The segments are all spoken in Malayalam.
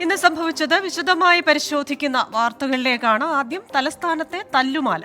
ഇന്ന് സംഭവിച്ചത് വിശദമായി പരിശോധിക്കുന്ന വാർത്തകളിലേക്കാണ്. ആദ്യം തലസ്ഥാനത്തെ തല്ലുമാല.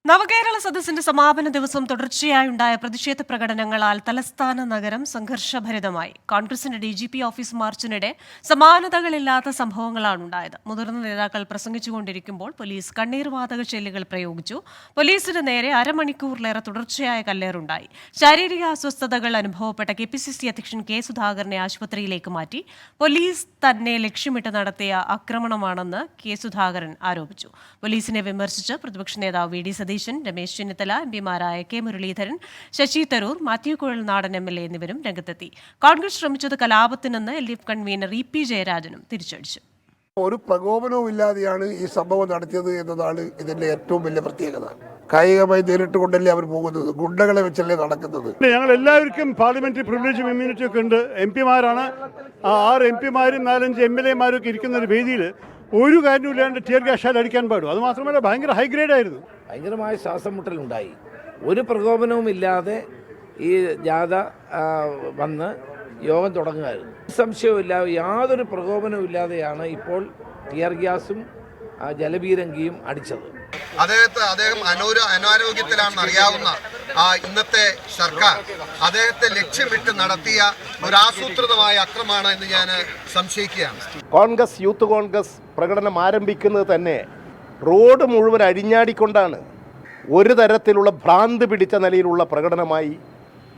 നവകേരള സദസ്സിന്റെ സമാപന ദിവസം തുടർച്ചയായുണ്ടായ പ്രതിഷേധ പ്രകടനങ്ങളാൽ തലസ്ഥാന നഗരം സംഘർഷഭരിതമായി. കോൺഗ്രസിന്റെ DGP ഓഫീസ് മാർച്ചിനിടെ സമാനതകളില്ലാത്ത സംഭവങ്ങളാണ് ഉണ്ടായത്. മുതിർന്ന നേതാക്കൾ പ്രസംഗിച്ചുകൊണ്ടിരിക്കുമ്പോൾ പോലീസ് കണ്ണീർവാതക ഷെല്ലുകൾ പ്രയോഗിച്ചു. പോലീസിന് നേരെ അരമണിക്കൂറിലേറെ തുടർച്ചയായ കല്ലേറുണ്ടായി. ശാരീരിക അസ്വസ്ഥതകൾ അനുഭവപ്പെട്ട KPCC അധ്യക്ഷൻ K സുധാകരനെ ആശുപത്രിയിലേക്ക് മാറ്റി. പോലീസ് തന്നെ ലക്ഷ്യമിട്ട് നടത്തിയ ആക്രമണമാണെന്ന് K സുധാകരൻ ആരോപിച്ചു. പോലീസിനെ വിമർശിച്ച് പ്രതിപക്ഷ നേതാവ് VD Satheesan, Ramesh Chennithala, MPമാരായ K Muraleedharan, Sasi Tharoor, Mathew Kuzhalnadan MLA എന്നിവരും രംഗത്തെത്തി. കോൺഗ്രസ് ശ്രമിച്ചത് കലാപത്തിനെന്ന് LDF കൺവീനർ EP ജയരാജനും തിരിച്ചടിച്ചു. ഒരു പ്രകോപനവും ഇല്ലാതെയാണ് ഈ സംഭവം നടത്തിയത് എന്നതാണ് ഇതിന്റെ ഏറ്റവും വലിയ പ്രത്യേകത. കായികമായി നേരിട്ട് കൊണ്ടല്ലേ അവർ പോകുന്നത്, ഗുണ്ടകളെ വെച്ചല്ലേ നടക്കുന്നത്. ഞങ്ങൾ എല്ലാവർക്കും പാർലമെന്ററി പ്രിവിലേജും ഇമ്മ്യൂണിറ്റി ഒക്കെ ഉണ്ട്. MPമാരാണ്. ആ 6 MPമാരും 4-5 MLAമാരും ഒക്കെ ഇരിക്കുന്ന ഒരു വേദിയിൽ ഒരു കാര്യമില്ലാണ്ട് ടിയർ ഗ്യാസ് അടിക്കാൻ പാടും. അത് മാത്രമല്ല ഭയങ്കര ഹൈഗ്രേഡ് ആയിരുന്നു. ഭയങ്കരമായ ശ്വാസം മുട്ടലുണ്ടായി. ഒരു പ്രകോപനവും ഇല്ലാതെ ഈ ജാഥ വന്ന് യോഗം തുടങ്ങുകയായിരുന്നു. സംശയമില്ല, യാതൊരു പ്രകോപനവും ഇല്ലാതെയാണ് ഇപ്പോൾ ടിയർ ഗ്യാസും ജലപീരങ്കിയും അടിച്ചത്. അദ്ദേഹം അനാരോഗ്യത്തിലാണെന്ന് അറിയാവുന്ന ഇന്നത്തെ സർക്കാർ അദ്ദേഹത്തെ ലക്ഷ്യമിട്ട് നടത്തിയ ഒരു ആസൂത്രിതമായ അക്രമമാണ് എന്ന് ഞാൻ സംശയിക്കുകയാണ്. കോൺഗ്രസ് യൂത്ത് കോൺഗ്രസ് പ്രകടനം ആരംഭിക്കുന്നത് തന്നെ റോഡ് മുഴുവൻ അഴിഞ്ഞാടിക്കൊണ്ടാണ്. ഒരു തരത്തിലുള്ള ഭ്രാന്ത് പിടിച്ച നിലയിലുള്ള പ്രകടനമായി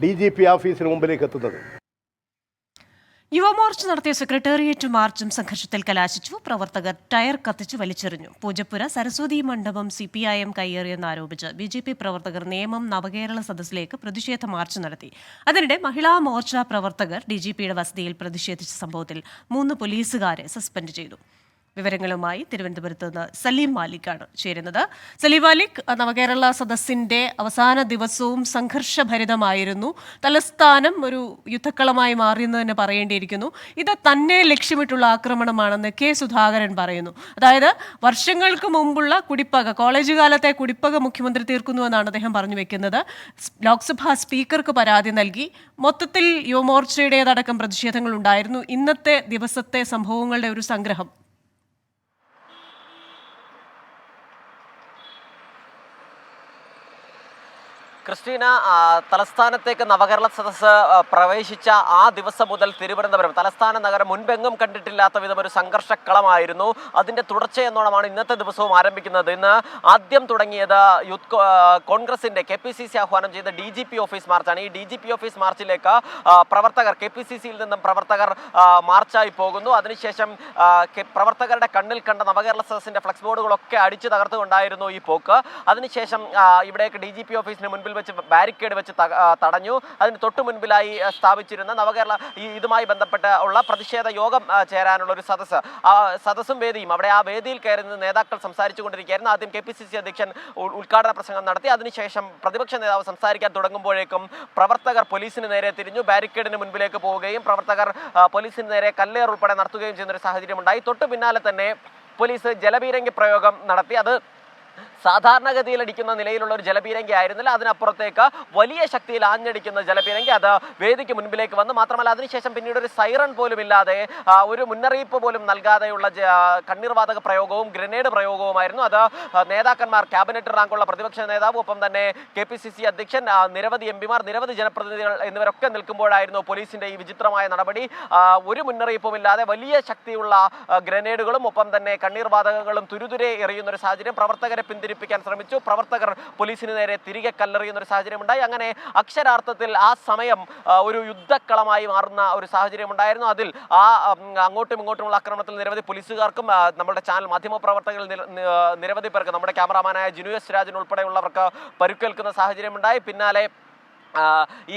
DGP ഓഫീസിന് മുമ്പിലേക്ക് എത്തുന്നത്. യുവമോർച്ച നടത്തിയ സെക്രട്ടേറിയറ്റ് മാർച്ചും സംഘർഷത്തിൽ കലാശിച്ചു. പ്രവർത്തകർ ടയർ കത്തിച്ചു വലിച്ചെറിഞ്ഞു. പൂജപ്പുര സരസ്വതി മണ്ഡപം CPIM കയ്യേറിയെന്നാരോപിച്ച് BJP പ്രവർത്തകർ നേമം നവകേരള സദസ്സിലേക്ക് പ്രതിഷേധ മാർച്ച് നടത്തി. അതിനിടെ മഹിളാ മോർച്ച പ്രവർത്തകർ DGPയുടെ വസതിയിൽ പ്രതിഷേധിച്ച സംഭവത്തിൽ 3 പോലീസുകാരെ സസ്പെൻഡ് ചെയ്തു. വിവരങ്ങളുമായി തിരുവനന്തപുരത്ത് നിന്ന് സലീം മാലിക്കാണ് ചേരുന്നത്. സലീം മാലിക്, നവകേരള സദസ്സിന്റെ അവസാന ദിവസവും സംഘർഷഭരിതമായിരുന്നു. തലസ്ഥാനം ഒരു യുദ്ധക്കളമായി മാറിയെന്ന് തന്നെ പറയേണ്ടിയിരിക്കുന്നു. ഇത് തന്നെ ലക്ഷ്യമിട്ടുള്ള ആക്രമണമാണെന്ന് K സുധാകരൻ പറയുന്നു. അതായത് വർഷങ്ങൾക്ക് മുമ്പുള്ള കുടിപ്പക, കോളേജ് കാലത്തെ കുടിപ്പക മുഖ്യമന്ത്രി തീർക്കുന്നുവെന്നാണ് അദ്ദേഹം പറഞ്ഞു വെക്കുന്നത്. ലോക്സഭാ സ്പീക്കർക്ക് പരാതി നൽകി. മൊത്തത്തിൽ യുവമോർച്ചയുടേതടക്കം പ്രതിഷേധങ്ങൾ ഉണ്ടായിരുന്നു. ഇന്നത്തെ ദിവസത്തെ സംഭവങ്ങളുടെ ഒരു സംഗ്രഹം. ക്രിസ്റ്റീന, തലസ്ഥാനത്തേക്ക് നവകേരള സദസ്സ് പ്രവേശിച്ച ആ ദിവസം മുതൽ തിരുവനന്തപുരം തലസ്ഥാന നഗരം മുൻപെങ്ങും കണ്ടിട്ടില്ലാത്ത വിധം ഒരു സംഘർഷക്കളമായിരുന്നു. അതിൻ്റെ തുടർച്ചയെന്നോണമാണ് ഇന്നത്തെ ദിവസവും ആരംഭിക്കുന്നത്. ഇന്ന് ആദ്യം തുടങ്ങിയത് കോൺഗ്രസിൻ്റെ KPCC ആഹ്വാനം ചെയ്ത DGP ഓഫീസ് മാർച്ചാണ്. ഈ DGP ഓഫീസ് മാർച്ചിലേക്ക് പ്രവർത്തകർ KPCCയിൽ നിന്നും പ്രവർത്തകർ മാർച്ചായി പോകുന്നു. അതിനുശേഷം പ്രവർത്തകരുടെ കണ്ണിൽ കണ്ട നവകേരള സദസ്സിൻ്റെ ഫ്ലക്സ് ബോർഡുകളൊക്കെ അടിച്ചു തകർത്തുകൊണ്ടായിരുന്നു ഈ പോക്ക്. അതിനുശേഷം ഇവിടേക്ക് DGP ഓഫീസിന് മുൻപിൽ വെച്ച് ബാരിക്കേഡ് വെച്ച് തടഞ്ഞു. അതിന് തൊട്ടു മുൻപിലായി സ്ഥാപിച്ചിരുന്ന നവകേരള ഇതുമായി ബന്ധപ്പെട്ട് ഉള്ള പ്രതിഷേധ യോഗം ചേരാനുള്ള ഒരു സദസ്സും വേദിയും അവിടെ ആ വേദിയിൽ കയറി നേതാക്കൾ സംസാരിച്ചു കൊണ്ടിരിക്കുകയായിരുന്നു. ആദ്യം KPCC അധ്യക്ഷൻ ഉദ്ഘാടന പ്രസംഗം നടത്തി. അതിനുശേഷം പ്രതിപക്ഷ നേതാവ് സംസാരിക്കാൻ തുടങ്ങുമ്പോഴേക്കും പ്രവർത്തകർ പോലീസിന് നേരെ തിരിഞ്ഞു. ബാരിക്കേഡിന് മുൻപിലേക്ക് പോവുകയും പ്രവർത്തകർ പോലീസിന് നേരെ കല്ലേർ ഉൾപ്പെടെ നടത്തുകയും ചെയ്യുന്ന ഒരു സാഹചര്യമുണ്ടായി. തൊട്ടു പിന്നാലെ തന്നെ പോലീസ് ജലപീരങ്കി പ്രയോഗം നടത്തി. അത് സാധാരണഗതിയിൽ അടിക്കുന്ന നിലയിലുള്ള ഒരു ജലപീരങ്കി ആയിരുന്നില്ല. അതിനപ്പുറത്തേക്ക് വലിയ ശക്തിയിൽ ആഞ്ഞടിക്കുന്ന ജലപീരങ്കി അത് വേദിക്ക് മുൻപിലേക്ക് വന്നു. മാത്രമല്ല അതിനുശേഷം പിന്നീട് ഒരു സൈറൺ പോലും ഇല്ലാതെ, ഒരു മുന്നറിയിപ്പ് പോലും നൽകാതെയുള്ള കണ്ണീർവാതക പ്രയോഗവും ഗ്രനേഡ് പ്രയോഗവുമായിരുന്നു. അത് നേതാക്കന്മാർ, ക്യാബിനറ്റ് റാങ്കുള്ള പ്രതിപക്ഷ നേതാവ്, ഒപ്പം തന്നെ KPCC അധ്യക്ഷൻ, നിരവധി MPമാർ, നിരവധി ജനപ്രതിനിധികൾ എന്നിവരൊക്കെ നിൽക്കുമ്പോഴായിരുന്നു പോലീസിന്റെ ഈ വിചിത്രമായ നടപടി. ഒരു മുന്നറിയിപ്പുമില്ലാതെ വലിയ ശക്തിയുള്ള ഗ്രനേഡുകളും ഒപ്പം തന്നെ കണ്ണീർവാതകങ്ങളും തുരുതുരെ എറിയുന്ന ഒരു സാഹചര്യം. പ്രവർത്തകരെ പിന്തിരിപ്പിക്കാൻ ശ്രമിച്ചു. പ്രവർത്തകർ പോലീസിന് നേരെ തിരികെ കല്ലെറിയുന്ന ഒരു സാഹചര്യം ഉണ്ടായി. അങ്ങനെ അക്ഷരാർത്ഥത്തിൽ ആ സമയം ഒരു യുദ്ധക്കളമായി മാറുന്ന ഒരു സാഹചര്യം ഉണ്ടായിരുന്നു. അതിൽ അങ്ങോട്ടും ഇങ്ങോട്ടുമുള്ള ആക്രമണത്തിൽ നിരവധി പോലീസുകാർക്കും നമ്മുടെ ചാനൽ മാധ്യമപ്രവർത്തകരിൽ നിരവധി പേർക്ക്, നമ്മുടെ ക്യാമറാമാനായ ജിനു എസ് രാജൻ ഉൾപ്പെടെയുള്ളവർക്ക് പരുക്കേൽക്കുന്ന സാഹചര്യം ഉണ്ടായി. പിന്നാലെ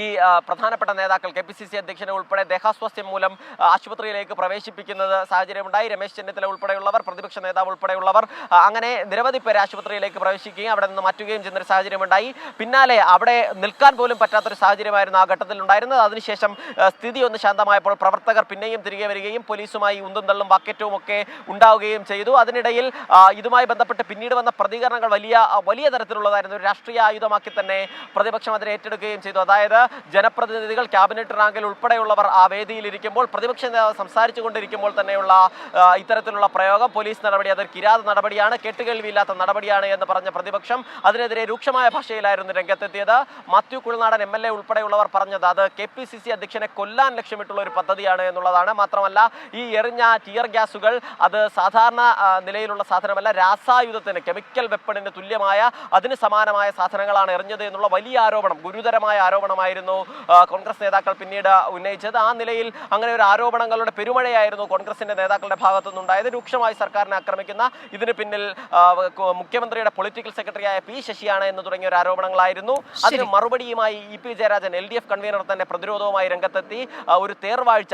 ഈ പ്രധാനപ്പെട്ട നേതാക്കൾ KPCC അധ്യക്ഷനെ ഉൾപ്പെടെ ദേഹാസ്വാസ്ഥ്യം മൂലം ആശുപത്രിയിലേക്ക് പ്രവേശിപ്പിക്കുന്നത് സാഹചര്യമുണ്ടായി. രമേശ് ചെന്നിത്തല ഉൾപ്പെടെയുള്ളവർ, പ്രതിപക്ഷ നേതാവ് ഉൾപ്പെടെയുള്ളവർ അങ്ങനെ നിരവധി പേരെ ആശുപത്രിയിലേക്ക് പ്രവേശിക്കുകയും അവിടെ നിന്ന് മാറ്റുകയും ചെയ്യുന്നൊരു സാഹചര്യമുണ്ടായി. പിന്നാലെ അവിടെ നിൽക്കാൻ പോലും പറ്റാത്തൊരു സാഹചര്യമായിരുന്നു ആ ഘട്ടത്തിൽ ഉണ്ടായിരുന്നത്. അതിനുശേഷം സ്ഥിതി ഒന്ന് ശാന്തമായപ്പോൾ പ്രവർത്തകർ പിന്നെയും തിരികെ വരികയും പോലീസുമായി ഉന്തും തള്ളും വാക്കേറ്റവും ഒക്കെ ഉണ്ടാവുകയും ചെയ്തു. അതിനിടയിൽ ഇതുമായി ബന്ധപ്പെട്ട് പിന്നീട് വന്ന പ്രതികരണങ്ങൾ വലിയ തരത്തിലുള്ളതായിരുന്നു. ഒരു രാഷ്ട്രീയ ആയുധമാക്കി തന്നെ പ്രതിപക്ഷം അതിനെ ഏറ്റെടുക്കുകയും ചെയ്തു. അതായത് ജനപ്രതിനിധികൾ, ക്യാബിനറ്റ് റാങ്കിൽ ഉൾപ്പെടെയുള്ളവർ ആ വേദിയിലിരിക്കുമ്പോൾ, പ്രതിപക്ഷ നേതാവ് സംസാരിച്ചു കൊണ്ടിരിക്കുമ്പോൾ തന്നെയുള്ള ഇത്തരത്തിലുള്ള പ്രയോഗം, പോലീസ് നടപടി അതൊരു കിരാത നടപടിയാണ്, കേട്ടുകേൾവിയില്ലാത്ത നടപടിയാണ് എന്ന് പറഞ്ഞ പ്രതിപക്ഷം അതിനെതിരെ രൂക്ഷമായ ഭാഷയിലായിരുന്നു രംഗത്തെത്തിയത്. മാത്യു കുഴൽനാടൻ MLA ഉൾപ്പെടെയുള്ളവർ പറഞ്ഞത് അത് KPCC അധ്യക്ഷനെ കൊല്ലാൻ ലക്ഷ്യമിട്ടുള്ള ഒരു പദ്ധതിയാണ് എന്നുള്ളതാണ്. മാത്രമല്ല ഈ എറിഞ്ഞ ടിയർ ഗ്യാസുകൾ അത് സാധാരണ നിലയിലുള്ള സാധനമല്ല, രാസായുധത്തിന്, കെമിക്കൽ വെപ്പണിന് തുല്യമായ, അതിന് സമാനമായ സാധനങ്ങളാണ് എറിഞ്ഞത് എന്നുള്ള വലിയ ആരോപണം, ഗുരുതരമായ ആരോപണമായിരുന്നു കോൺഗ്രസ് നേതാക്കൾ പിന്നീട് ഉന്നയിച്ചത്. ആ നിലയിൽ അങ്ങനെ ഒരു ആരോപണങ്ങളുടെ പെരുമഴയായിരുന്നു കോൺഗ്രസിന്റെ നേതാക്കളുടെ ഭാഗത്തുനിന്നുണ്ടായത്. രൂക്ഷമായി സർക്കാരിനെ ആക്രമിക്കുന്ന, ഇതിന് പിന്നിൽ മുഖ്യമന്ത്രിയുടെ പൊളിറ്റിക്കൽ സെക്രട്ടറിയായ P. ശശിയാണ് എന്ന് തുടങ്ങിയ ഒരു ആരോപണങ്ങളായിരുന്നു. അതിന് മറുപടിയുമായി EP ജയരാജൻ LDF കൺവീനർ തന്നെ പ്രതിരോധവുമായി രംഗത്തെത്തി. ഒരു തേർവാഴ്ച,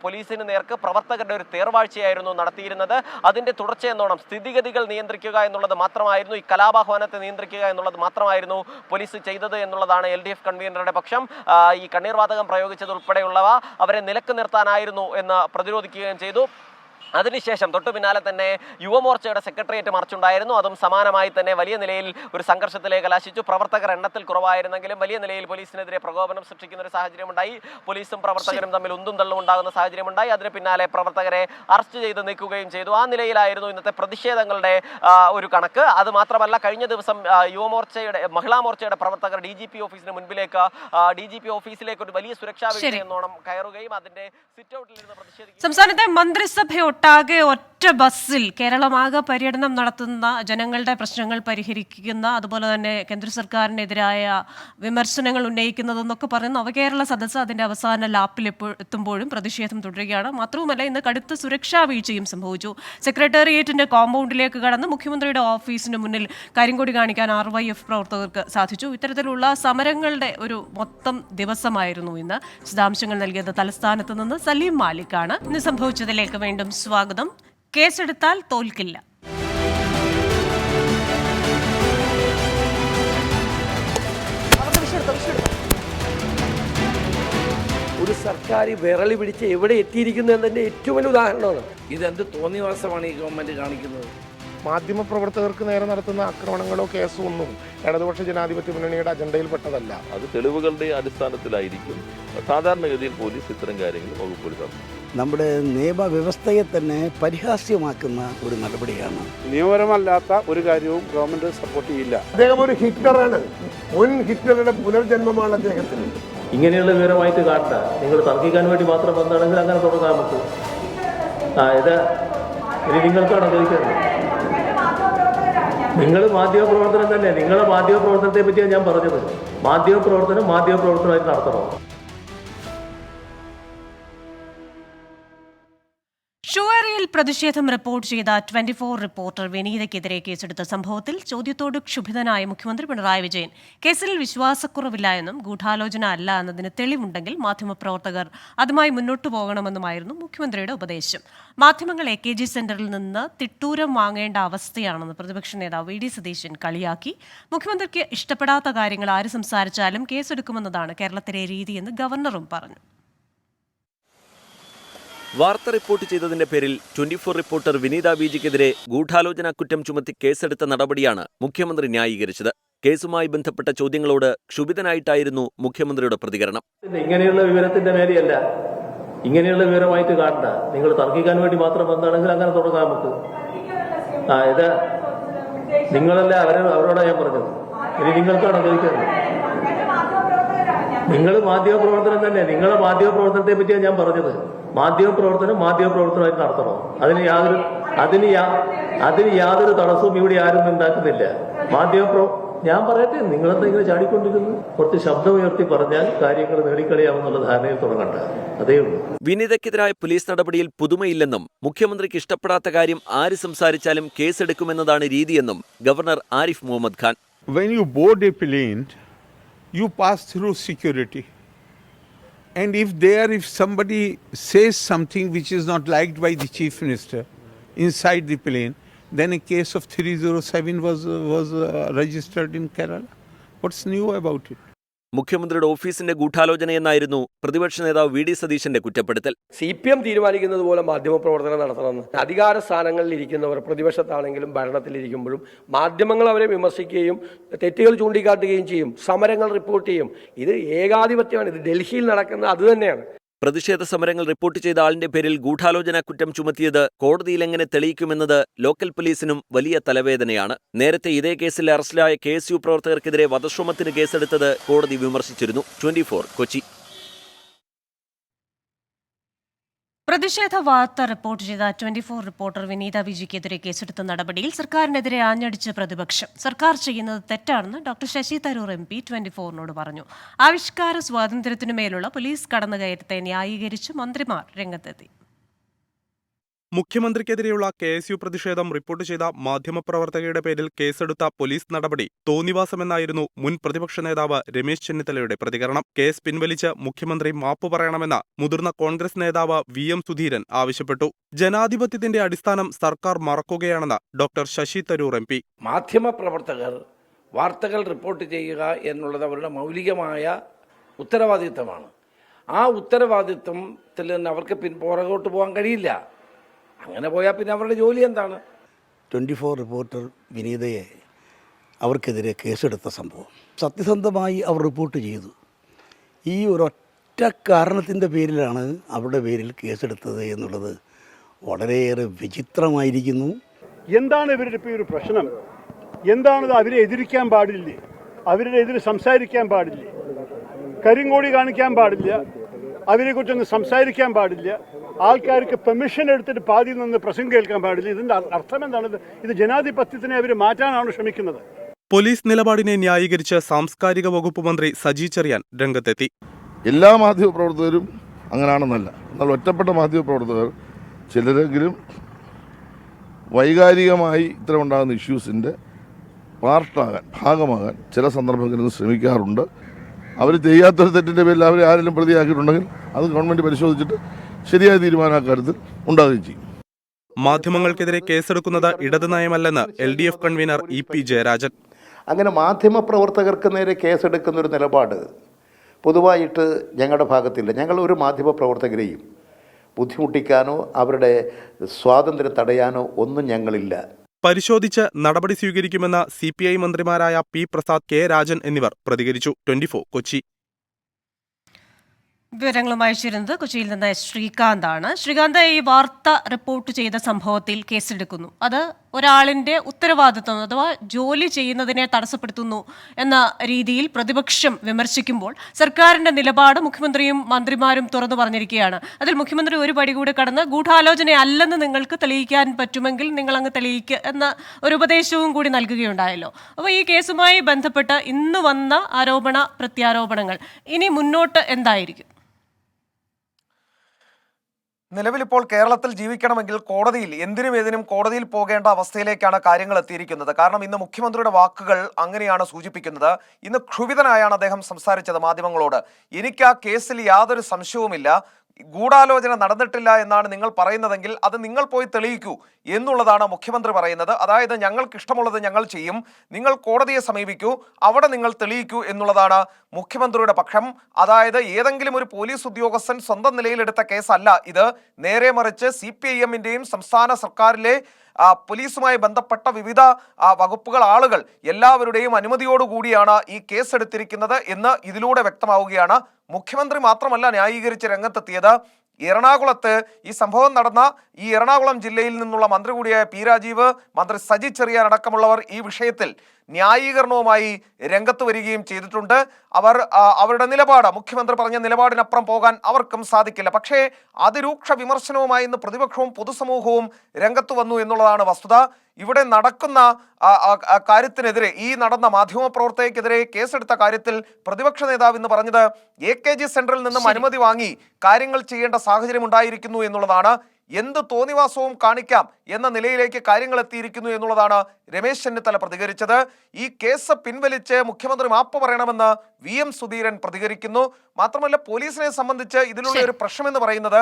പോലീസിന് നേർക്ക് പ്രവർത്തകരുടെ ഒരു തേർവാഴ്ചയായിരുന്നു നടത്തിയിരുന്നത്. അതിന്റെ തുടർച്ചയെന്നോണം സ്ഥിതിഗതികൾ നിയന്ത്രിക്കുക എന്നുള്ളത് മാത്രമായിരുന്നു, ഈ കലാപാഹ്വാനത്തെ നിയന്ത്രിക്കുക എന്നുള്ളത് മാത്രമായിരുന്നു പോലീസ് ചെയ്തത് എന്നുള്ളതാണ് LDF കൺവീനറുടെ പക്ഷം. ഈ കണ്ണീർ വാതകം പ്രയോഗിച്ചത് ഉൾപ്പെടെയുള്ളവ അവരെ നിലക്ക് നിർത്താനായിരുന്നു എന്ന് പ്രതിരോധിക്കുകയും ചെയ്തു. അതിനുശേഷം തൊട്ടു പിന്നാലെ തന്നെ യുവമോർച്ചയുടെ സെക്രട്ടേറിയറ്റ് മാർച്ചുണ്ടായിരുന്നു. അതും സമാനമായി തന്നെ വലിയ നിലയിൽ ഒരു സംഘർഷത്തിലേക്ക് കലാശിച്ചു. പ്രവർത്തകർ എണ്ണത്തിൽ കുറവായിരുന്നെങ്കിലും വലിയ നിലയിൽ പോലീസിനെതിരെ പ്രകോപനം സൃഷ്ടിക്കുന്ന ഒരു സാഹചര്യമുണ്ടായി. പോലീസും പ്രവർത്തകരും തമ്മിൽ ഉന്തും തള്ളും ഉണ്ടാകുന്ന സാഹചര്യമുണ്ടായി. അതിന് പിന്നാലെ പ്രവർത്തകരെ അറസ്റ്റ് ചെയ്ത് നീക്കുകയും ചെയ്തു. ആ നിലയിലായിരുന്നു ഇന്നത്തെ പ്രതിഷേധങ്ങളുടെ ഒരു കണക്ക്. അത് മാത്രമല്ല, കഴിഞ്ഞ ദിവസം മഹിളാ മോർച്ചയുടെ പ്രവർത്തകർ DGP ഓഫീസിന് മുൻപിലേക്ക്, DGP ഓഫീസിലേക്ക് ഒരു വലിയ സുരക്ഷാ വീഴ്ചയെന്നോണം കയറുകയും അതിന്റെ സിറ്റ് ഔട്ടിൽ ഇരുന്ന് പ്രതിഷേധിക്കുകയും. സംസ്ഥാനത്തെ മന്ത്രിസഭ ഒറ്റ ബസ്സിൽ കേരളമാകെ പര്യടനം നടത്തുന്ന, ജനങ്ങളുടെ പ്രശ്നങ്ങൾ പരിഹരിക്കുന്ന, അതുപോലെ തന്നെ കേന്ദ്ര സർക്കാരിനെതിരായ വിമർശനങ്ങൾ ഉന്നയിക്കുന്നതെന്നൊക്കെ പറയുന്ന നവകേരള സദസ്സ് അതിന്റെ അവസാന ലാപ്പിൽ എത്തുമ്പോഴും പ്രതിഷേധം തുടരുകയാണ്. മാത്രവുമല്ല, ഇന്ന് കടുത്ത സുരക്ഷാ വീഴ്ചയും സംഭവിച്ചു. സെക്രട്ടേറിയറ്റിന്റെ കോമ്പൗണ്ടിലേക്ക് കടന്ന് മുഖ്യമന്ത്രിയുടെ ഓഫീസിന് മുന്നിൽ കരിങ്കൊടി കാണിക്കാൻ RYF പ്രവർത്തകർക്ക് സാധിച്ചു. ഇത്തരത്തിലുള്ള സമരങ്ങളുടെ ഒരു മൊത്തം ദിവസമായിരുന്നു ഇന്ന്. വിശദാംശങ്ങൾ നൽകിയത് തലസ്ഥാനത്ത് നിന്ന് സലീം മാലിക്കാണ്. ഇന്ന് സംഭവിച്ചതിലേക്ക് വീണ്ടും സ്വാഗതം. കേസെടുത്താൽ തോൽക്കില്ല. ഒരു സർക്കാർ വിരളി പിടിച്ച് എവിടെ എത്തിയിരിക്കുന്നു എന്നതിൻ്റെ ഏറ്റവും വലിയ ഉദാഹരണമാണ്. ഇതെന്ത് തോന്നിവാസമാണ് ഈ ഗവൺമെന്റ് കാണിക്കുന്നത്? മാധ്യമപ്രവർത്തകർക്ക് നേരെ നടത്തുന്ന ആക്രമണങ്ങളോ കേസോ ഒന്നും ഇടതുപക്ഷ ജനാധിപത്യ മുന്നണിയുടെ അജണ്ടയിൽപ്പെട്ടതല്ല. അത് തെളിവുകളുടെ അടിസ്ഥാനത്തിലായിരിക്കും സാധാരണഗതിയിൽ പോലീസ് ഇത്തരം കാര്യങ്ങൾ വകുപ്പെടുത്തുന്നത്. നമ്മുടെ നിയമവ്യവസ്ഥയെ തന്നെ പരിഹാസ്യമാക്കുന്ന ഒരു നടപടിയാണ്. നിയമപരമല്ലാത്ത ഒരു കാര്യവും ഗവൺമെന്റ് സപ്പോർട്ട് ചെയ്യില്ല. അദ്ദേഹം ഒരു ഹിറ്റ്ലറാണ്. മുൻ ഹിറ്റ്ലറുടെ പുനർജന്മമാണ് അദ്ദേഹത്തിന്. ഇങ്ങനെയുള്ള വിവരമായിട്ട് കാണണ്ട. നിങ്ങൾ തർക്കിക്കാൻ വേണ്ടി മാത്രം വന്നാണെങ്കിൽ അങ്ങനെ തുടങ്ങാം നമുക്ക്. ഇത് ഇനി നിങ്ങൾക്കാണോ ചോദിക്കുന്നത്? നിങ്ങൾ മാധ്യമപ്രവർത്തനം തന്നെ. നിങ്ങളെ മാധ്യമപ്രവർത്തനത്തെ പറ്റിയാണ് ഞാൻ പറഞ്ഞത്. മാധ്യമപ്രവർത്തനമായിട്ട് നടത്തണം. ഷുവേറിയിൽ പ്രതിഷേധം റിപ്പോർട്ട് ചെയ്ത 24 റിപ്പോർട്ടർ വിനീതയ്ക്കെതിരെ കേസെടുത്ത സംഭവത്തിൽ ചോദ്യത്തോട് ക്ഷുഭിതനായ മുഖ്യമന്ത്രി പിണറായി വിജയൻ കേസിൽ വിശ്വാസക്കുറവില്ല എന്നും ഗൂഢാലോചന അല്ല എന്നതിന് തെളിവുണ്ടെങ്കിൽ മാധ്യമപ്രവർത്തകർ അതുമായി മുന്നോട്ടു പോകണമെന്നുമായിരുന്നു മുഖ്യമന്ത്രിയുടെ ഉപദേശം. മാധ്യമങ്ങൾ AKG സെന്ററിൽ നിന്ന് തിട്ടൂരം വാങ്ങേണ്ട അവസ്ഥയാണെന്ന് പ്രതിപക്ഷ നേതാവ് VD സതീശൻ കളിയാക്കി. മുഖ്യമന്ത്രിക്ക് ഇഷ്ടപ്പെടാത്ത കാര്യങ്ങൾ ആര് സംസാരിച്ചാലും കേസെടുക്കുമെന്നതാണ് കേരളത്തിലെ രീതിയെന്ന് ഗവർണറും പറഞ്ഞു. വാർത്ത റിപ്പോർട്ട് ചെയ്തതിന്റെ പേരിൽ 24 റിപ്പോർട്ടർ വിനീത ബീജിക്കെതിരെ ഗൂഢാലോചന കുറ്റം ചുമത്തി കേസെടുത്ത നടപടിയാണ് മുഖ്യമന്ത്രി ന്യായീകരിച്ചത്. കേസുമായി ബന്ധപ്പെട്ട ചോദ്യങ്ങളോട് ക്ഷുഭിതനായിട്ടായിരുന്നു മുഖ്യമന്ത്രിയുടെ പ്രതികരണം. ഇങ്ങനെയുള്ള വിവരത്തിന്റെ മേലെയല്ല, ഇങ്ങനെയുള്ള വിവരമായിട്ട് കാണണ്ട. നിങ്ങൾ തർക്കിക്കാൻ വേണ്ടി മാത്രം വന്നാണെങ്കിൽ അങ്ങനെ തുടങ്ങാം നമുക്ക്. ഇത് നിങ്ങളല്ല അവരോടാണ് ഞാൻ പറഞ്ഞത്. ഇനി നിങ്ങൾക്കാണോ ചോദിക്കുന്നത്? നിങ്ങൾ മാധ്യമപ്രവർത്തനം തന്നെ. നിങ്ങളെ മാധ്യമപ്രവർത്തനത്തെ പറ്റിയാണ് ഞാൻ പറഞ്ഞത്. മാധ്യമപ്രവർത്തനമായിട്ട് നടത്തണം. അതിന് യാതൊരു തടസ്സവും ഇവിടെ ആരും ഉണ്ടാക്കുന്നില്ല. ഞാൻ പറയട്ടെ, നിങ്ങളെന്താ ഇങ്ങനെ ചാടിക്കൊണ്ടിരിക്കുന്നു? കുറച്ച് ശബ്ദമുയർത്തി പറഞ്ഞാൽ കാര്യങ്ങൾ നേടിക്കളയാമെന്നുള്ള ധാരണയിൽ തുടങ്ങണ്ട. അതേ ഉള്ളൂ. വിനീതയ്ക്കെതിരായ പോലീസ് നടപടിയിൽ പുതുമയില്ലെന്നും മുഖ്യമന്ത്രിക്ക് ഇഷ്ടപ്പെടാത്ത കാര്യം ആര് സംസാരിച്ചാലും കേസെടുക്കുമെന്നതാണ് രീതിയെന്നും governor Arif Mohammad Khan. When you board a plane, you pass through security. And if somebody says something which is not liked by the chief minister inside the plane, then a case of 307 was registered in Kerala. What's new about it? മുഖ്യമന്ത്രിയുടെ ഓഫീസിന്റെ ഗൂഢാലോചനയെന്നായിരുന്നു പ്രതിപക്ഷ നേതാവ് വി ഡി സതീശന്റെ കുറ്റപ്പെടുത്തൽ. CPM തീരുമാനിക്കുന്നത് പോലെ മാധ്യമപ്രവർത്തനം നടത്തണമെന്ന്. അധികാര സ്ഥാനങ്ങളിൽ ഇരിക്കുന്നവർ പ്രതിപക്ഷത്താണെങ്കിലും ഭരണത്തിലിരിക്കുമ്പോഴും മാധ്യമങ്ങൾ അവരെ വിമർശിക്കുകയും തെറ്റുകൾ ചൂണ്ടിക്കാട്ടുകയും ചെയ്യും, സമരങ്ങൾ റിപ്പോർട്ട് ചെയ്യും. ഇത് ഏകാധിപത്യമാണ്. ഇത് ഡൽഹിയിൽ നടക്കുന്നത് അതുതന്നെയാണ്. പ്രതിഷേധ സമരങ്ങൾ റിപ്പോർട്ട് ചെയ്ത ആളിന്റെ പേരിൽ ഗൂഢാലോചന കുറ്റം ചുമത്തിയത് കോടതിയിൽ എങ്ങനെ തെളിയിക്കുമെന്നത് ലോക്കൽ പോലീസിനും വലിയ തലവേദനയാണ്. നേരത്തെ ഇതേ കേസിൽ അറസ്റ്റിലായ KSU പ്രവർത്തകർക്കെതിരെ വധശ്രമത്തിന് കേസെടുത്തത് കോടതി വിമർശിച്ചിരുന്നു. 24 കൊച്ചി. പ്രതിഷേധ വാർത്ത റിപ്പോർട്ട് ചെയ്ത 24 റിപ്പോർട്ടർ വിനീത വിജിക്കെതിരെ കേസെടുത്ത നടപടിയിൽ സർക്കാരിനെതിരെ ആഞ്ഞടിച്ച പ്രതിപക്ഷം. സർക്കാർ ചെയ്യുന്നത് തെറ്റാണെന്ന് ഡോക്ടർ ശശി തരൂർ MP 24നോട് പറഞ്ഞു. ആവിഷ്കാര സ്വാതന്ത്ര്യത്തിനുമേലുള്ള പോലീസ് കടന്നുകയറ്റത്തെ ന്യായീകരിച്ച് മന്ത്രിമാർ രംഗത്തെത്തി. മുഖ്യമന്ത്രിക്കെതിരെയുള്ള KSU പ്രതിഷേധം റിപ്പോർട്ട് ചെയ്ത മാധ്യമപ്രവർത്തകയുടെ പേരിൽ കേസെടുത്ത പോലീസ് നടപടി തോന്നിവാസമെന്നായിരുന്നു മുൻ പ്രതിപക്ഷ നേതാവ് രമേശ് ചെന്നിത്തലയുടെ പ്രതികരണം. കേസ് പിൻവലിച്ച് മുഖ്യമന്ത്രി മാപ്പ് പറയണമെന്ന് മുതിർന്ന കോൺഗ്രസ് നേതാവ് VM സുധീരൻ ആവശ്യപ്പെട്ടു. ജനാധിപത്യത്തിന്റെ അടിസ്ഥാനം സർക്കാർ മറക്കുകയാണെന്ന് ഡോക്ടർ ശശി തരൂർ MP. മാധ്യമപ്രവർത്തകർ വാർത്തകൾ റിപ്പോർട്ട് ചെയ്യുക എന്നുള്ളത് അവരുടെ മൗലികമായ ഉത്തരവാദിത്തമാണ്. ആ ഉത്തരവാദിത്തത്തിൽ നിന്ന് അവർക്ക് പുറകോട്ട് പോകാൻ കഴിയില്ല. അങ്ങനെ പോയാൽ പിന്നെ അവരുടെ ജോലി എന്താണ്? 24 റിപ്പോർട്ടർ വിനീതയെ അവർക്കെതിരെ കേസെടുത്ത സംഭവം സത്യസന്ധമായി അവർ റിപ്പോർട്ട് ചെയ്തു. ഈ ഒരൊറ്റ കാരണത്തിൻ്റെ പേരിലാണ് അവരുടെ പേരിൽ കേസെടുത്തത് എന്നുള്ളത് വളരെയേറെ വിചിത്രമായിരിക്കുന്നു. എന്താണ് ഇവരുടെ ഇപ്പോൾ ഒരു പ്രശ്നം? എന്താണത്? അവരെ എതിരിക്കാൻ പാടില്ലേ? അവരുടെ എതിര് സംസാരിക്കാൻ പാടില്ലേ? കരിങ്കോടി കാണിക്കാൻ പാടില്ല? അവരെക്കുറിച്ചൊന്നും സംസാരിക്കാൻ പാടില്ല? ആൾക്കാർക്ക് പെർമിഷൻ എടുത്തിട്ട് പാതിയിൽ നിന്ന് പ്രസംഗം കേൾക്കാൻ പാടില്ല? ഇതിന്റെ അർത്ഥം എന്താണ്? ഇത് ജനാധിപത്യത്തിനെ അവർ മാറ്റാനാണ് ശ്രമിക്കുന്നത്. പോലീസ് നിലപാടിനെ ന്യായീകരിച്ച് സാംസ്കാരിക വകുപ്പ് മന്ത്രി സജി ചെറിയാൻ രംഗത്തെത്തി. എല്ലാ മാധ്യമപ്രവർത്തകരും അങ്ങനെയാണെന്നല്ല, എന്നാൽ ഒറ്റപ്പെട്ട മാധ്യമപ്രവർത്തകർ ചിലരെങ്കിലും വൈകാരികമായി ഇത്തരമുണ്ടാകുന്ന ഇഷ്യൂസിൻ്റെ ഭാഗമാകാൻ ചില സന്ദർഭങ്ങളിൽ ശ്രമിക്കാറുണ്ട്. അവർ ചെയ്യാത്തൊരു തെറ്റിൻ്റെ പേരിൽ അവർ ആരെങ്കിലും പ്രതിയാക്കിയിട്ടുണ്ടെങ്കിൽ അത് ഗവൺമെൻറ് പരിശോധിച്ചിട്ട് ശരിയായ തീരുമാനം അക്കാര്യത്തിൽ ഉണ്ടാകുകയും ചെയ്യും. മാധ്യമങ്ങൾക്കെതിരെ കേസെടുക്കുന്നത് ഇടത് നയമല്ലെന്ന് LDF കൺവീനർ EP ജയരാജൻ. അങ്ങനെ മാധ്യമപ്രവർത്തകർക്ക് നേരെ കേസെടുക്കുന്നൊരു നിലപാട് പൊതുവായിട്ട് ഞങ്ങളുടെ ഭാഗത്തില്ല. ഞങ്ങൾ ഒരു മാധ്യമപ്രവർത്തകരെയും ബുദ്ധിമുട്ടിക്കാനോ അവരുടെ സ്വാതന്ത്ര്യം തടയാനോ ഒന്നും ഞങ്ങളില്ല. പരിശോധിച്ച് നടപടി സ്വീകരിക്കുമെന്ന് CPI മന്ത്രിമാരായ P പ്രസാദ്, K രാജൻ എന്നിവർ പ്രതികരിച്ചു. 24 കൊച്ചി. വിവരങ്ങളുമായി ചേരുന്നത് കൊച്ചിയിൽ നിന്ന് ശ്രീകാന്താണ്. ശ്രീകാന്ത്, ഈ വാർത്ത റിപ്പോർട്ട് ചെയ്ത സംഭവത്തിൽ കേസെടുക്കുന്നു. അത് ഒരാളിന്റെ ഉത്തരവാദിത്വം അഥവാ ജോലി ചെയ്യുന്നതിനെ തടസ്സപ്പെടുത്തുന്നു എന്ന രീതിയിൽ പ്രതിപക്ഷം വിമർശിക്കുമ്പോൾ സർക്കാരിന്റെ നിലപാട് മുഖ്യമന്ത്രിയും മന്ത്രിമാരും തുറന്നു പറഞ്ഞിരിക്കുകയാണ്. അതിൽ മുഖ്യമന്ത്രി ഒരു പടി കൂടെ കടന്ന് ഗൂഢാലോചന അല്ലെന്ന് നിങ്ങൾക്ക് തെളിയിക്കാൻ പറ്റുമെങ്കിൽ നിങ്ങൾ അങ്ങ് തെളിയിക്കുക എന്ന ഒരു ഉപദേശവും കൂടി നൽകുകയുണ്ടായല്ലോ. അപ്പോൾ ഈ കേസുമായി ബന്ധപ്പെട്ട് ഇന്ന് വന്ന ആരോപണ പ്രത്യാരോപണങ്ങൾ ഇനി മുന്നോട്ട് എന്തായിരിക്കും? നിലവിലിപ്പോൾ കേരളത്തിൽ ജീവിക്കണമെങ്കിൽ കോടതിയിൽ എന്തിനും ഏതിനും കോടതിയിൽ പോകേണ്ട അവസ്ഥയിലേക്കാണ് കാര്യങ്ങൾ എത്തിയിരിക്കുന്നത്. കാരണം ഇന്ന് മുഖ്യമന്ത്രിയുടെ വാക്കുകൾ അങ്ങനെയാണ് സൂചിപ്പിക്കുന്നത്. ഇന്ന് ക്ഷുഭിതനായാണ് അദ്ദേഹം സംസാരിച്ചത് മാധ്യമങ്ങളോട്. എനിക്ക് ആ കേസിൽ യാതൊരു സംശയവുമില്ല, ഗൂഢാലോചന നടന്നിട്ടില്ല എന്നാണ് നിങ്ങൾ പറയുന്നതെങ്കിൽ അത് നിങ്ങൾ പോയി തെളിയിക്കൂ എന്നുള്ളതാണ് മുഖ്യമന്ത്രി പറയുന്നത്. അതായത് ഞങ്ങൾക്ക് ഇഷ്ടമുള്ളത് ഞങ്ങൾ ചെയ്യും, നിങ്ങൾ കോടതിയെ സമീപിക്കൂ, അവിടെ നിങ്ങൾ തെളിയിക്കൂ എന്നുള്ളതാണ് മുഖ്യമന്ത്രിയുടെ പക്ഷം. അതായത് ഏതെങ്കിലും ഒരു പോലീസ് ഉദ്യോഗസ്ഥൻ സ്വന്തം നിലയിലെടുത്ത കേസല്ല ഇത്. നേരെ മറിച്ച് CPIM-ന്റെയും സംസ്ഥാന സർക്കാരിലെ പോലീസുമായി ബന്ധപ്പെട്ട വിവിധ വകുപ്പുകൾ, ആളുകൾ എല്ലാവരുടെയും അനുമതിയോടുകൂടിയാണ് ഈ കേസ് എടുത്തിരിക്കുന്നത് എന്ന് ഇതിലൂടെ വ്യക്തമാവുകയാണ്. മുഖ്യമന്ത്രി മാത്രമല്ല ന്യായീകരിച്ച് രംഗത്തെത്തിയത്. എറണാകുളത്ത് ഈ സംഭവം നടന്ന ഈ എറണാകുളം ജില്ലയിൽ നിന്നുള്ള മന്ത്രി കൂടിയായ P രാജീവ്, മന്ത്രി സജി ചെറിയാൻ അടക്കമുള്ളവർ ഈ വിഷയത്തിൽ ന്യായീകരണവുമായി രംഗത്ത് വരികയും ചെയ്തിട്ടുണ്ട്. അവരുടെ നിലപാട്, മുഖ്യമന്ത്രി പറഞ്ഞ നിലപാടിനപ്പുറം പോകാൻ അവർക്കും സാധിക്കില്ല. പക്ഷേ അതിരൂക്ഷ വിമർശനവുമായി ഇന്ന് പ്രതിപക്ഷവും പൊതുസമൂഹവും രംഗത്ത് വന്നു എന്നുള്ളതാണ് വസ്തുത. ഇവിടെ നടക്കുന്ന കാര്യത്തിനെതിരെ, ഈ നടന്ന മാധ്യമപ്രവർത്തകർക്കെതിരെ കേസെടുത്ത കാര്യത്തിൽ പ്രതിപക്ഷ നേതാവ് ഇന്ന് പറഞ്ഞത് AKG സെന്ററിൽ നിന്നും അനുമതി വാങ്ങി കാര്യങ്ങൾ ചെയ്യേണ്ട സാഹചര്യം ഉണ്ടായിരിക്കുന്നു എന്നുള്ളതാണ്. എന്ത് തോന്നിവാസവും കാണിക്കാം എന്ന നിലയിലേക്ക് കാര്യങ്ങൾ എത്തിയിരിക്കുന്നു എന്നുള്ളതാണ് രമേശ് ചെന്നിത്തല പ്രതികരിച്ചത്. ഈ കേസ് പിൻവലിച്ച് മുഖ്യമന്ത്രി മാപ്പ് പറയണമെന്ന് VM സുധീരൻ പ്രതികരിക്കുന്നു. മാത്രമല്ല, പോലീസിനെ സംബന്ധിച്ച് ഇതിലുള്ള ഒരു പ്രശ്നമെന്ന് പറയുന്നത്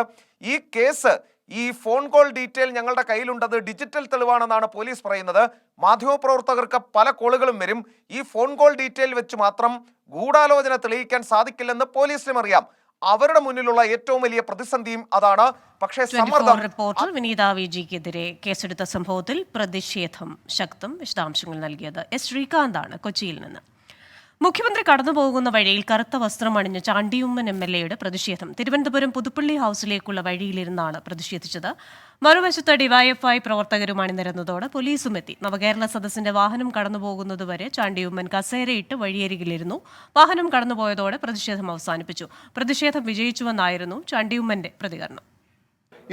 ഈ കേസ്, ഈ ഫോൺ കോൾ ഡീറ്റെയിൽ ഞങ്ങളുടെ കയ്യിലുണ്ടത് ഡിജിറ്റൽ തെളിവാണെന്നാണ് പോലീസ് പറയുന്നത്. മാധ്യമപ്രവർത്തകർക്ക് പല കോളുകളും വരും. ഈ ഫോൺ കോൾ ഡീറ്റെയിൽ വെച്ച് മാത്രം ഗൂഢാലോചന തെളിയിക്കാൻ സാധിക്കില്ലെന്ന് പോലീസിനും അറിയാം. അവരുടെ മുന്നിലുള്ള ഏറ്റവും വലിയ പ്രതിസന്ധിയും അതാണ്. പക്ഷേ റിപ്പോർട്ടർ വിനീത വിജിക്കെതിരെ കേസെടുത്ത സംഭവത്തിൽ പ്രതിഷേധം ശക്തം. വിശദാംശങ്ങൾ നൽകിയത് S. ശ്രീകാന്താണ് കൊച്ചിയിൽ നിന്ന്. മുഖ്യമന്ത്രി കടന്നുപോകുന്ന വഴിയിൽ കറുത്ത വസ്ത്രം അണിഞ്ഞ് ചാണ്ടിയുമ്മൻ MLA പ്രതിഷേധം. തിരുവനന്തപുരം പുതുപ്പള്ളി ഹൌസിലേക്കുള്ള വഴിയിലിരുന്നാണ് പ്രതിഷേധിച്ചത്. മറുവശത്ത് DYFI പ്രവർത്തകരും അണിനിരന്നതോടെ പോലീസും എത്തി. നവകേരള സദസ്സിന്റെ വാഹനം കടന്നുപോകുന്നതുവരെ ചാണ്ടിയുമ്മൻ കസേരയിട്ട് വഴിയരികിലിരുന്നു. വാഹനം കടന്നുപോയതോടെ പ്രതിഷേധം അവസാനിപ്പിച്ചു. പ്രതിഷേധം വിജയിച്ചുവെന്നായിരുന്നു ചാണ്ടിയുമ്മന്റെ പ്രതികരണം.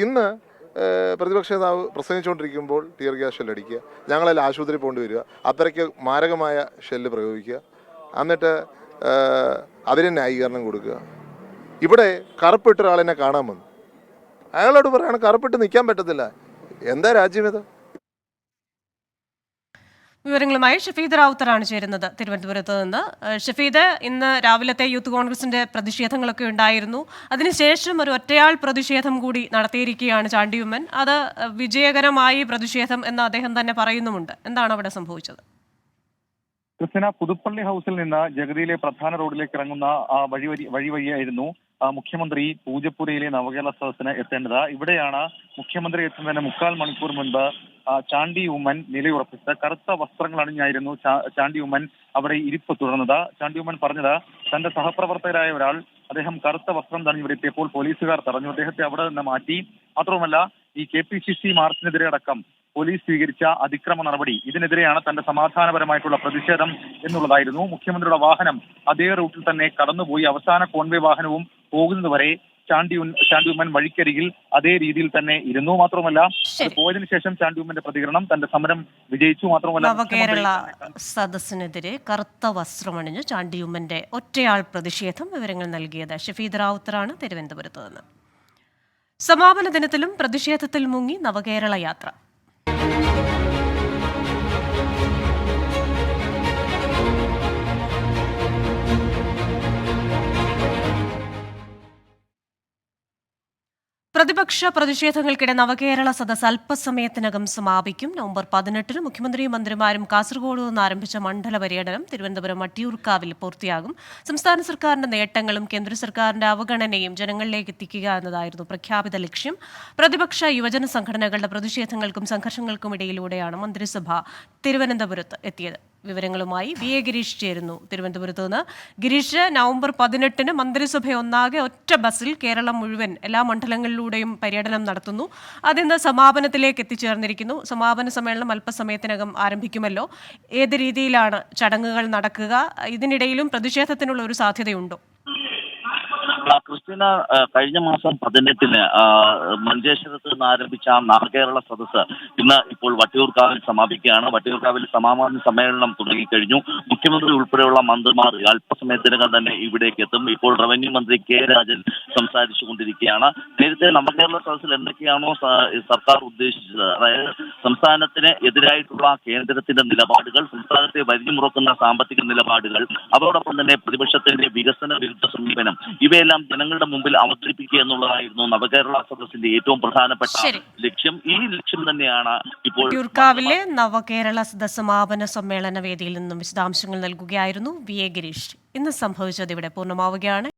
ഇന്ന് പ്രതിപക്ഷ നേതാവ് പ്രസംഗിച്ചുകൊണ്ടിരിക്കുമ്പോൾ ടിയർ ഗ്യാസ് ഷെല്ലടിക്കുക, ഞങ്ങളെല്ലാം ആശുപത്രി പോകേണ്ടി വരിക, അത്രയ്ക്ക് മാരകമായ ഷെല്ല് പ്രയോഗിക്കുക, എന്നിട്ട് അതിന് ന്യായീകരണം കൊടുക്കുക. ഇവിടെ കറുപ്പിട്ട ഒരാളിനെ കാണാൻ വന്നു, അയാളോട് പറയാണ് കറുപ്പിട്ട് നിൽക്കാൻ പറ്റത്തില്ല. എന്താ രാജ്യം ഇത്? വിവരങ്ങളുമായി ഷഫീദ് റാവുത്തറാണ് ചേരുന്നത് തിരുവനന്തപുരത്ത് നിന്ന്. ഷഫീദ്, ഇന്ന് രാവിലത്തെ യൂത്ത് കോൺഗ്രസിന്റെ പ്രതിഷേധങ്ങളൊക്കെ ഉണ്ടായിരുന്നു. അതിനുശേഷം ഒരു ഒറ്റയാൾ പ്രതിഷേധം കൂടി നടത്തിയിരിക്കുകയാണ് ചാണ്ടിയുമ്മൻ. അത് വിജയകരമായി പ്രതിഷേധം എന്ന് അദ്ദേഹം തന്നെ പറയുന്നുമുണ്ട്. എന്താണ് അവിടെ സംഭവിച്ചത്? ക്രിസ്ത്യന, പുതുപ്പള്ളി ഹൗസിൽ നിന്ന് ജഗതിയിലെ പ്രധാന റോഡിലേക്ക് ഇറങ്ങുന്ന വഴി വഴിയായിരുന്നു മുഖ്യമന്ത്രി പൂജപ്പുരയിലെ നവകേരള സദസ്സിന് എത്തേണ്ടത്. ഇവിടെയാണ് മുഖ്യമന്ത്രി എത്തുന്നതിന് 3/4 മണിക്കൂർ മുൻപ് ചാണ്ടി ഉമ്മൻ നിലയുറപ്പിച്ചത്. കറുത്ത വസ്ത്രങ്ങൾ അണിഞ്ഞായിരുന്നു ചാണ്ടി ഉമ്മൻ അവിടെ ഇരിപ്പ് തുടർന്നത്. ചാണ്ടി ഉമ്മൻ പറഞ്ഞത് തന്റെ സഹപ്രവർത്തകരായ ഒരാൾ, അദ്ദേഹം കറുത്ത വസ്ത്രം തടഞ്ഞ് ഇവിടെ എത്തിയപ്പോൾ പോലീസുകാർ തടഞ്ഞു, അദ്ദേഹത്തെ അവിടെ നിന്ന് മാറ്റി. മാത്രവുമല്ല, ഈ KPCC മാർച്ചിനെതിരെ അടക്കം പോലീസ് സ്വീകരിച്ച അതിക്രമ നടപടി, ഇതിനെതിരെയാണ് തന്റെ സമാധാനപരമായിട്ടുള്ള പ്രതിഷേധം എന്നുള്ളതായിരുന്നു. മുഖ്യമന്ത്രിയുടെ വാഹനം അതേ റൂട്ടിൽ തന്നെ കടന്നുപോയി. അവസാന കോൺവേ വാഹനവും പോകുന്നതുവരെ ചാണ്ടി ഉമ്മൻ വഴിക്കരികിൽ അതേ രീതിയിൽ തന്നെ ഇരുന്നു. മാത്രമല്ല, പോയതിനു ശേഷം ചാണ്ടി ഉമ്മന്റെ പ്രതികരണം തന്റെ സമരം വിജയിച്ചു. മാത്രമല്ല, നവകേരള സദസ്സിനെതിരെ കറുത്ത വസ്ത്രമണിഞ്ഞ് ചാണ്ടിയുമ്മന്റെ ഒറ്റയാൾ പ്രതിഷേധം. വിവരങ്ങൾ നൽകിയത് ഷഫീദ് റാവുത്തറാണ് തിരുവനന്തപുരത്ത് നിന്ന്. സമാപന ദിനത്തിലും പ്രതിഷേധത്തിൽ മുങ്ങി നവകേരള യാത്ര. പ്രതിപക്ഷ പ്രതിഷേധങ്ങൾക്കിടെ നവകേരള സദസ് അല്പസമയത്തിനകം സമാപിക്കും. നവംബർ 18 മുഖ്യമന്ത്രിയും മന്ത്രിമാരും കാസർഗോഡ് നിന്ന് ആരംഭിച്ച മണ്ഡല പര്യടനം തിരുവനന്തപുരം വട്ടിയൂർക്കാവിൽ പൂർത്തിയാകും. സംസ്ഥാന സർക്കാരിന്റെ നേട്ടങ്ങളും കേന്ദ്ര സർക്കാരിന്റെ അവഗണനയും ജനങ്ങളിലേക്ക് എത്തിക്കുക എന്നതായിരുന്നു പ്രഖ്യാപിത ലക്ഷ്യം. പ്രതിപക്ഷ യുവജന സംഘടനകളുടെ പ്രതിഷേധങ്ങൾക്കും സംഘർഷങ്ങൾക്കും ഇടയിലൂടെയാണ് മന്ത്രിസഭ തിരുവനന്തപുരത്ത് എത്തിയത്. വിവരങ്ങളുമായി VA ഗിരീഷ് ചേരുന്നു തിരുവനന്തപുരത്ത് നിന്ന്. ഗിരീഷ്, നവംബർ 18 മന്ത്രിസഭ ഒന്നാകെ ഒറ്റ ബസ്സിൽ കേരളം മുഴുവൻ എല്ലാ മണ്ഡലങ്ങളിലൂടെയും പര്യടനം നടത്തുന്നു. അതിന്ന് സമാപനത്തിലേക്ക് എത്തിച്ചേർന്നിരിക്കുന്നു. സമാപന സമ്മേളനം അല്പസമയത്തിനകം ആരംഭിക്കുമല്ലോ. ഏത് രീതിയിലാണ് ചടങ്ങുകൾ നടക്കുക? ഇതിനിടയിലും പ്രതിഷേധത്തിനുള്ള ഒരു സാധ്യതയുണ്ടോ? ക്രിസ്ത്യന, കഴിഞ്ഞ മാസം 18 മഞ്ചേശ്വരത്ത് നിന്ന് ആരംഭിച്ച നവകേരള സദസ്സ് ഇന്ന് ഇപ്പോൾ വട്ടിയൂർക്കാവിൽ സമാപിക്കുകയാണ്. വട്ടിയൂർക്കാവിൽ സമാപന സമ്മേളനം തുടങ്ങിക്കഴിഞ്ഞു. മുഖ്യമന്ത്രി ഉൾപ്പെടെയുള്ള മന്ത്രിമാർ അല്പസമയത്തിനകം തന്നെ ഇവിടേക്ക് എത്തും. ഇപ്പോൾ റവന്യൂ മന്ത്രി K. രാജൻ സംസാരിച്ചു കൊണ്ടിരിക്കുകയാണ്. നേരത്തെ നവകേരള സദസ്സിൽ എന്തൊക്കെയാണോ സർക്കാർ ഉദ്ദേശിച്ചത്, അതായത് സംസ്ഥാനത്തിന് എതിരായിട്ടുള്ള കേന്ദ്രത്തിന്റെ നിലപാടുകൾ, സംസ്ഥാനത്തെ വരിഞ്ഞുമുറക്കുന്ന സാമ്പത്തിക നിലപാടുകൾ, അതോടൊപ്പം തന്നെ പ്രതിപക്ഷത്തിന്റെ വികസന വിരുദ്ധ സമീപനം, ഇവയെല്ലാം ജനങ്ങളുടെ മുമ്പിൽ അവതരിപ്പിക്കുക എന്നുള്ളതായിരുന്നു നവകേരള സദസ്സിന്റെ ഏറ്റവും പ്രധാനപ്പെട്ട ലക്ഷ്യം. ഈ ലക്ഷ്യം തന്നെയാണ് ഇപ്പോൾ വട്ടിയൂർക്കാവിലെ നവകേരള സദസ്സ് സമാപന സമ്മേളന വേദിയിൽ നിന്നും വിശദാംശങ്ങൾ നൽകുകയായിരുന്നു VA ഗിരീഷ്. ഇന്ന് സംഭവിച്ചത് ഇവിടെ പൂർണ്ണമാവുകയാണ്.